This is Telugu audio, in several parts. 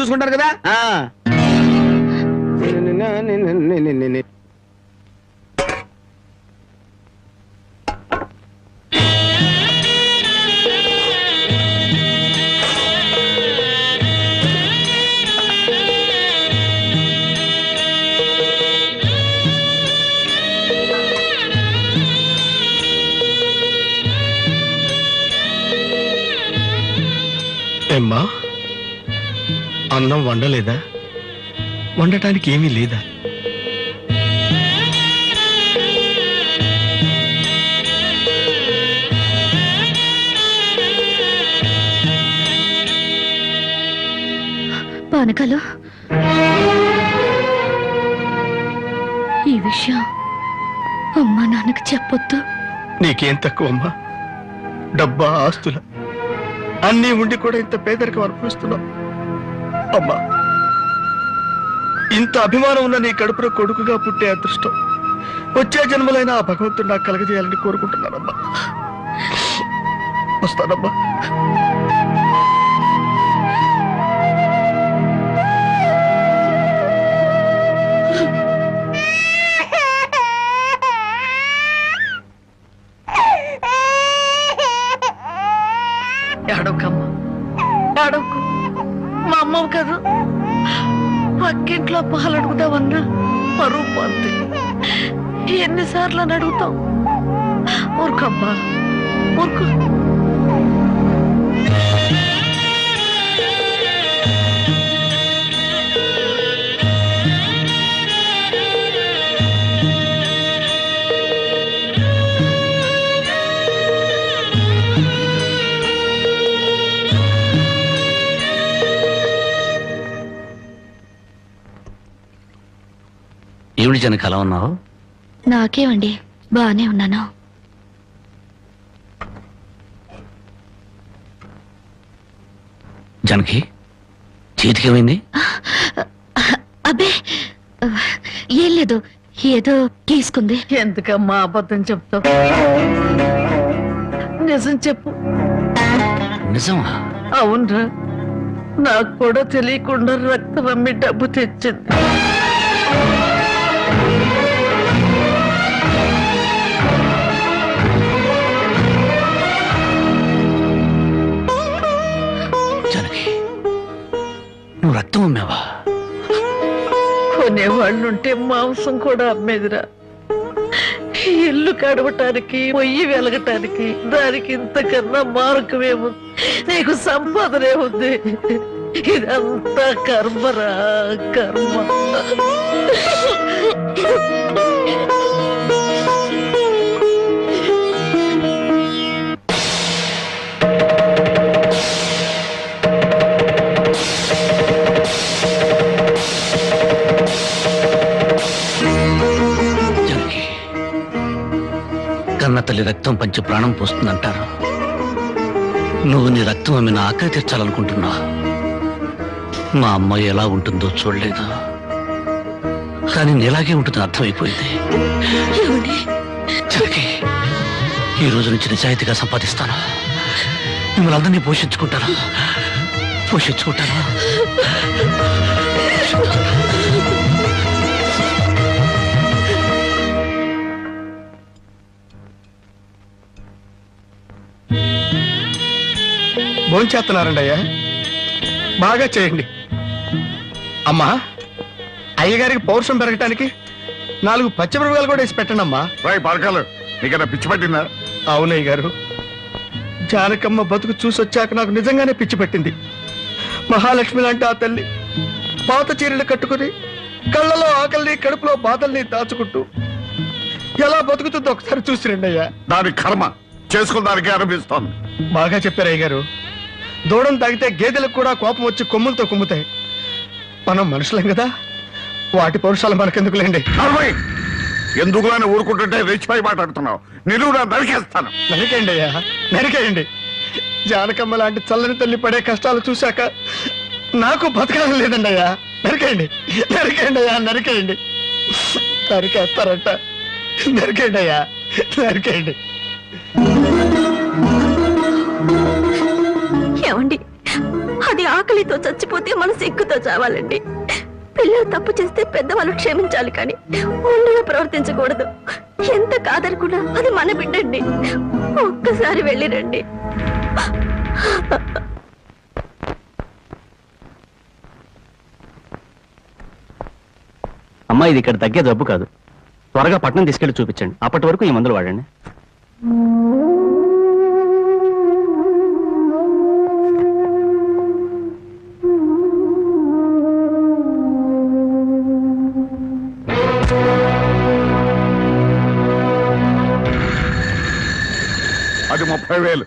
చూసుకుంటాను కదా. ఏమ్మా, అన్నం వండలేదా? వండటానికి ఏమీ లేదా? పానకాలు, ఈ విషయం అమ్మా నాన్నకు చెప్పొద్దు. నీకేం తక్కువమ్మా? డబ్బా, ఆస్తుల అన్నీ ఉండి కూడా ఇంత పేదరికం అనుభవిస్తున్నావు. అమ్మా, ఇంత అభిమానం ఉన్న నీ కడుపులో కొడుకుగా పుట్టే అదృష్టం వచ్చే జన్మలైన ఆ భగవంతుడు నాకు కలగజేయాలని కోరుకుంటున్నానమ్మా. వస్తానమ్మా. ఏడవకమ్మా, ఏడవకు. మా అమ్మవు కాదు, పక్కింట్లో పాలు అడుగుదామన్నా పరువు పోద్ది. ఎన్నిసార్లు అని అడుగుతావు? ఊరుకమ్మా, ఊరుకు. ఏమిటి జనకి అలా ఉన్నావు? నాకేమండి, బానే ఉన్నాను. జనకి చేతికి ఏమైంది? అబ్బే ఏం లేదు, ఏదో తీసుకుంది. ఎందుకమ్మా అబద్ధం చెప్తావు? నిజం చెప్పు. నిజమా? అవునరా, నాకు కూడా తెలియకుండా రక్తం అమ్మి డబ్బు తెచ్చింది. నువ్వు రక్తం అమ్మావా? కొనేవాళ్ళుంటే మాంసం కూడా అమ్మేదిరా. ఇల్లు కడవటానికి, పొయ్యి వెలగటానికి దానికి ఇంతకన్నా మార్గమేము? నీకు సంపాదనే ఉంది. ఇదంతా కర్మరా, కర్మ. కన్న తల్లి రక్తం పంచి ప్రాణం పోస్తుందంటారు. నువ్వు నీ రక్తం ఆమె నా ఆకలి తీర్చాలనుకుంటున్నావు. మా అమ్మ ఎలా ఉంటుందో చూడలేదు, కానీ నీలాగే ఉంటుందని అర్థమైపోయింది. జనకి, ఈ రోజు నుంచి నిజాయితీగా సంపాదిస్తాను. మిమ్మల్ని అందరినీ పోషించుకుంటాను. భోంచేస్తున్నారండి అయ్యా, బాగా చేయండి. అమ్మా, అయ్యగారికి పౌరుషం పెరగటానికి 4 పచ్చిమిరపకాయలు కూడా వేసి పెట్టండి అమ్మా. నీకన్నా పిచ్చి పట్టిందా? అవునయ్య గారు, జానకమ్మ బతుకు చూసొచ్చాక నాకు నిజంగానే పిచ్చి పట్టింది. మహాలక్ష్మి లాంటి ఆ తల్లి పాత చీరలు కట్టుకుని కళ్ళలో ఆకలిని, కడుపులో బాధల్ని దాచుకుంటూ ఎలా బతుకుతుందో ఒకసారి చూసి రండి అయ్యా. దాని కర్మ చేసుకున్న దానికి అనిపిస్తోంది. బాగా చెప్పారు అయ్య గారు. దూడం తాగితే గేదెలకు కూడా కోపం వచ్చి కొమ్ములతో కుమ్ముతాయి. మనం మనుషులం కదా, వాటి పౌరుషాలు మనకెందుకులేండి. ఎందుకులని ఊరుకుంటుంటే రెచ్చిపోయి మాట్లాడుతున్నావు. నిలువునా నరికేస్తాను. నరికేయండి అయ్యా, నరికేయండి. జానకమ్మ లాంటి చల్లని తల్లి పడే కష్టాలు చూశాక నాకు బతకాలని లేదండి అయ్యా. నరికేయండి, నరికేయండి అయ్యా, నరికేయండి. నరికేస్తారంట, నరికేయండి అయ్యా, నరికేయండి. ఏమండి, అది ఆ ఆకలితో చచ్చిపోతే మన సిగ్గుతో చావాలండి. పిల్లలు తప్పు చేస్తే పెద్దవాళ్ళు క్షమించాలి కానీ ఒండిగా ప్రవర్తించకూడదు. ఎంత కాదనుకున్నా అది మన బిడ్డండి. ఒక్కసారి వెళ్ళిరండి. అమ్మా, ఇది ఇక్కడ తగ్గే జబ్బు కాదు. త్వరగా పట్నం తీసుకెళ్లి చూపించండి. అప్పటి వరకు ఈ మందులు వాడండి. అది 30,000.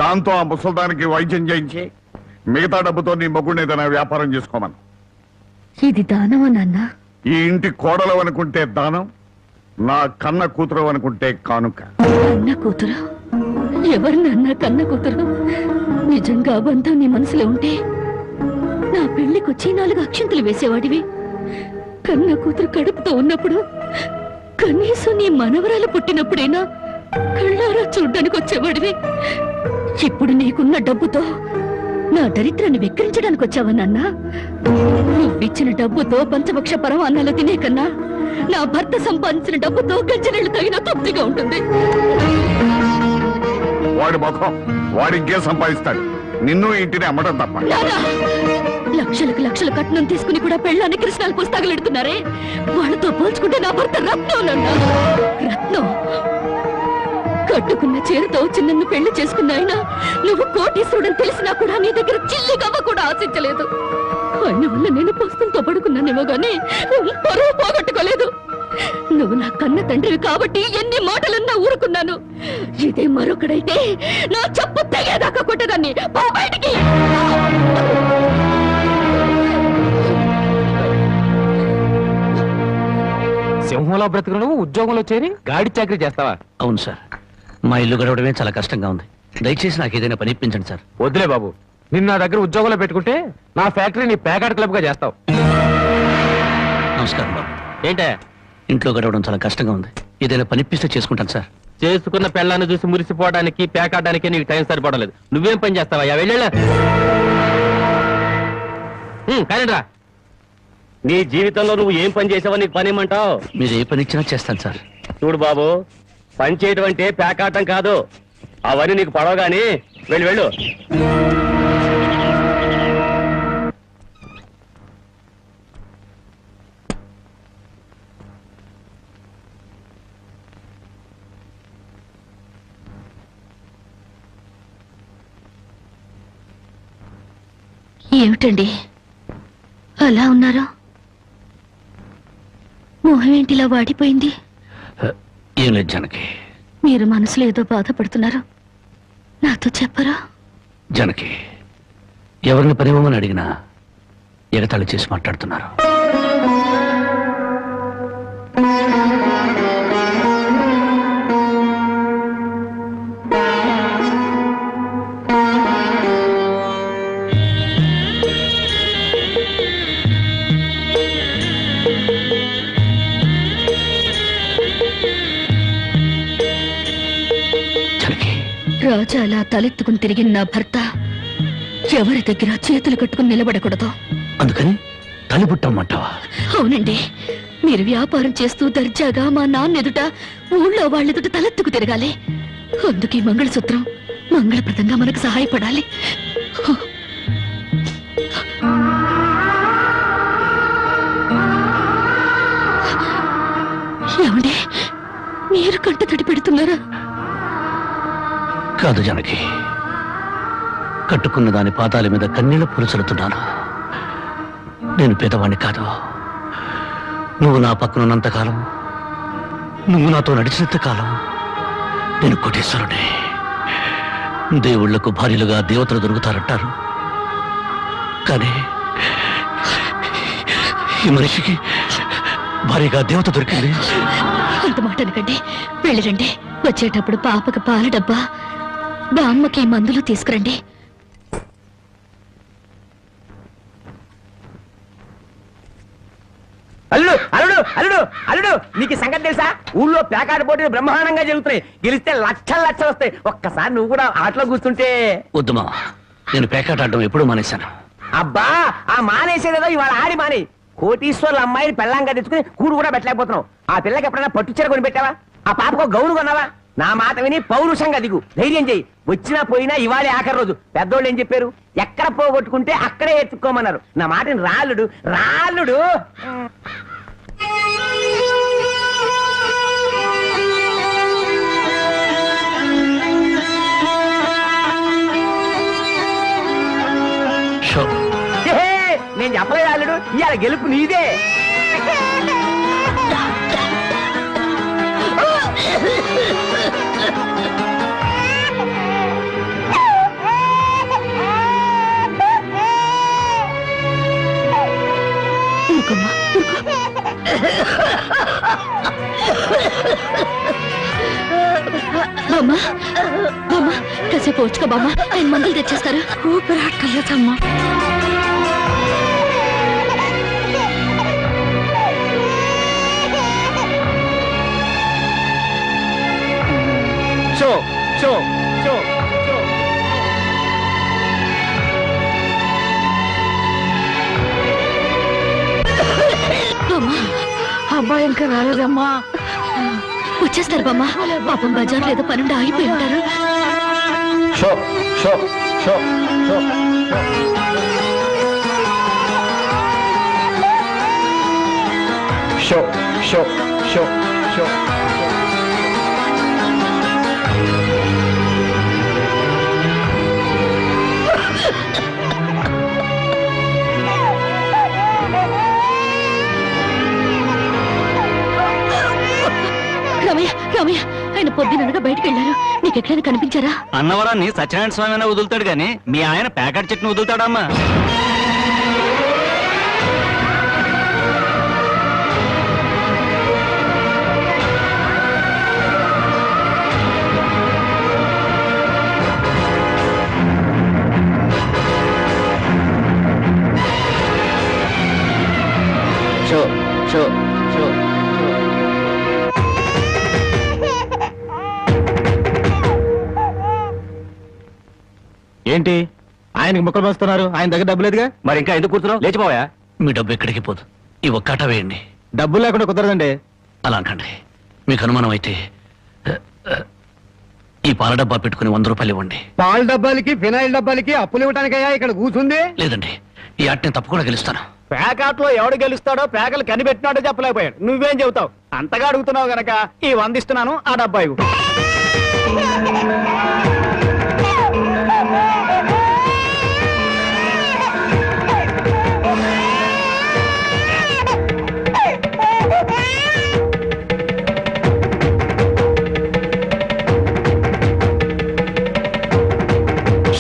దాంతో ఆ ముసల్దానికి వైద్యం చేయించి మిగతా డబ్బుతో నీ మొగుడిని ఏదైనా వ్యాపారం చేసుకోమను. ఇది దానమా నాన్న? ఈ ఇంటి కోడలు అనుకుంటే దానం, నా కన్న కూతురు అనుకుంటే కానుక. కన్న కూతురు? ఎవరు నాన్న కన్న కూతురు? నిజంగా బంధం నీ మనసులో ఉంటే నా పెళ్లికొచ్చి 4 అక్షంతలు వేసేవాడివి. కన్న కూతురు కడుపుతో ఉన్నప్పుడు కనీసం నీ మనవరాలు పుట్టినప్పుడైనా కళ్ళారా చూడ్డానికి వచ్చేవాడివి. ఇప్పుడు నీకున్న డబ్బుతో నా దరిద్రాన్ని వెక్కిరించడానికి వచ్చావా నాన్న? నువ్విచ్చిన డబ్బుతో పంచభక్ష పరమాన్నాలు తినే కన్నా నా భర్త సంపాదించిన డబ్బుతో గజ్జనీళ్లు తగిన తృప్తిగా ఉంటుంది. వాడి ముఖం వాడింకే సంపాదిస్తాడు. నిన్ను ఇంటిని అమ్మడం తప్ప. లక్షలకు లక్షల కట్నం తీసుకుని కూడా పెళ్ళాన్ని కృష్ణాలు పుస్తకాలెడుతున్నారే, వాళ్ళతో పోల్చుకుంటే నా భర్త రత్నం నాన్న. రత్నం కట్టుకున్న చీరతో వచ్చి నన్ను పెళ్లి చేసుకున్న ఆయన నువ్వు కోటీశ్వరుడని తెలిసినా కూడా నీ దగ్గర చిల్లిగవ్వ కూడా ఆశించలేదు. ఆయన వల్ల నేను పస్తులతో పడుకున్నానేమో గానీ పరువు పోగొట్టుకోలేదు. నువ్వు నా కన్న తండ్రివి కాబట్టి ఎన్ని మాటలన్నా ఊరుకున్నాను. ఇదే మరొకడైతే నా చెప్పు తెగేదాకా కొట్టేదాన్ని. పో బయటికి. సింహంలో బ్రతుకు నువ్వు ఉద్యోగంలో చేరి గాడి చాకరీ చేస్తావా? అవును సార్, మా ఇల్లు గడవడమే చాలా కష్టంగా ఉంది. దయచేసి నాకు ఏదైనా పని ఇప్పించండి సార్. వద్దులే బాబు, నిన్న నా దగ్గర ఉద్యోగంలో పెట్టుకుంటే నా ఫ్యాక్టరీని ప్యాకాట్ క్లబ్ గా చేస్తావు. నమస్కారం బాబు. ఏంటే ఇంట్లో గడవడం చాలా కష్టంగా ఉంది. ఏదైనా పని ఇప్పిస్తే చేసుకుంటాను సార్. చేసుకున్న పెళ్ళాన్ని చూసి మురిసిపోవడానికి ప్యాకాటానికి నీకు టైం సరిపోవడం. నువ్వేం పని చేస్తావా? వెళ్ళా కానీ రా. నీ జీవితంలో నువ్వు ఏం పని చేసావో నీకు పని ఏమంటావు? మీరు ఏ పని ఇచ్చినా చేస్తాను సార్. చూడు బాబు, పని చేయడం అంటే ప్యాకాటం కాదు. అవన్నీ నీకు పడవగాని వెళ్ళు. ఏమిటండి అలా ఉన్నారు? మొహం ఏంటిలా వాడిపోయింది? ఏం లేదు జనకి. మీరు మనసులో ఏదో బాధపడుతున్నారు, నాతో చెప్పరా? జనకి, ఎవరిని పనివ్వమని అడిగినా ఎగతాళి చేసి మాట్లాడుతున్నారు. రాజా అలా తలెత్తుకుని తిరిగిన నా భర్త ఎవరి దగ్గర చేతులు కట్టుకుని నిలబడకూడదు. అందుకని తలిపుట్టమ్మంటావా? అవునండి, మీరు వ్యాపారం చేస్తూ దర్జాగా మా నాన్న ఎదుట ఊళ్ళో వాళ్ళెదుట తలెత్తుకు తిరగాలి. అందుకే మంగళసూత్రం మంగళప్రదంగా మనకు సహాయపడాలి. ఏమండి, మీరు కంట తడి పెడుతున్నారా? కాదు జనకి, కట్టుకున్న దాని పాదాల మీద కన్నీళ్లు పులుచలుతున్నాను. నేను పేదవాణ్ణి కాదు. నువ్వు నా పక్కనున్నంతకాలం, నువ్వు నాతో నడిచినంత కాలం నేను కోటీశ్వరుడే. దేవుళ్లకు భార్యలుగా దేవతలు దొరుకుతారంటారు, కానీ ఈ మనిషికి భార్యగా దేవత దొరికింది. అంత మాట అనకండి, వెళ్ళిరండి. వచ్చేటప్పుడు పాపకి పాల డబ్బా, బామ్మకి మందులు తీసుకురండి. అల్లుడు అల్లుడు అల్లుడు అల్లుడు, నీకు సంగతి తెలుసా? ఊళ్ళో ప్యాకాట పోటీలు బ్రహ్మాండంగా జరుగుతున్నాయి. గెలిస్తే లక్షలు వస్తాయి. ఒక్కసారి నువ్వు కూడా ఆటలో కూర్చుంటే. వద్దుమా, నేను పేకాట ఆడడం ఎప్పుడూ మానేశాను. అబ్బా ఆ మానేసేదేదో ఇవాళ ఆడి మాని. కోటీశ్వర్ల అమ్మాయిని పెళ్ళంగా తెచ్చుకుని కూడు కూడా పెట్టలేకపోతున్నావు. ఆ పిల్లకి ఎప్పుడైనా పట్టుచీర కొని పెట్టావా? ఆ పాపకు గౌను కొన్నావా? నా మాట విని పౌరుషంగా దిగు, ధైర్యం చెయ్యి. వచ్చినా పోయినా ఇవాళే ఆఖరి రోజు. పెద్దోళ్ళు ఏం చెప్పారు? ఎక్కడ పోగొట్టుకుంటే అక్కడే ఎత్తుక్కోమన్నారు. నా మాటని రాళ్ళుడు రాళ్ళుడు. నేను చెప్పలేదు రాళ్ళుడు, ఇవాళ గెలుపు నీదే. బామ్మా బామ్మా కాసేపు వచ్చుకో బామ్మ, ఆయన మందులు తెచ్చేస్తారు. ఊపిరాటలేదమ్మా. షో షో షో అబ్బాయి ఇంకా రాలేదమ్మా. వచ్చేస్తారు బామ్మ. పాపం బజార్లో ఏదో పనుండి ఆగిపోయి ఉంటారు. షో షో షో షో షో షో షో రామయ్య రామయ్య, ఆయన పొద్దుననగా బయటకు వెళ్ళారు. నీకు ఎక్కడైనా కనిపించారా? అన్నవరాన్ని సత్యనారాయణ స్వామి అయినా వదులుతాడు గాని మీ ఆయన ప్యాకెట్ చెట్టును వదులుతాడమ్మా. షో షో షో ఏంటి ఆయనకి ముక్కలు వస్తున్నారు? ఆయన దగ్గర డబ్బు లేదుగా. మరి ఇంకా ఎందుకు కూర్చున్నావు? లేచిపోయా. మీ డబ్బు ఎక్కడికి పోదు. ఈ ఒక్కట వేయండి. డబ్బులు లేకుండా కుదరదండి. అలా అంటండి. మీకు అనుమానం అయితే ఈ పాల డబ్బా పెట్టుకుని 100 రూపాయలు ఇవ్వండి. పాల డబ్బాలకి ఫినాయిల్ డబ్బాలకి అప్పులు ఇవ్వడానికయ్యా ఇక్కడ కూర్చుంది. లేదండి, ఈ ఆట నేను తప్పకుండా గెలుస్తాను. ప్యాకాట్ లో ఎవడు గెలుస్తాడో ప్యాకలు కనిపెట్టినాడో చెప్పలేకపోయాడు. నువ్వేం చెబుతావు? అంతగా అడుగుతున్నావు గనక ఈ 100 ఇస్తున్నాను, ఆ డబ్బా ఇవ్వు.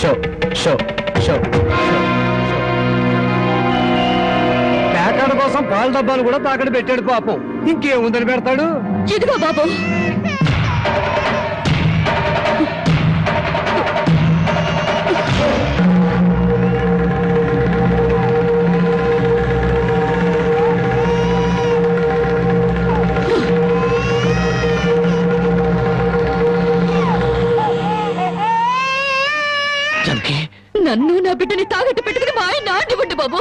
షో షో షో ప్యాకాట్ కోసం పాల డబ్బాలు కూడా తాకడ పెట్టాడు పాపం. ఇంకేముందని పెడతాడు? ఇదిగో బాబు. జానకి, నన్ను నా బిడ్డని తాగట్టు పెట్టుకుని మా ఆయన నాటివ్వండి బాబు.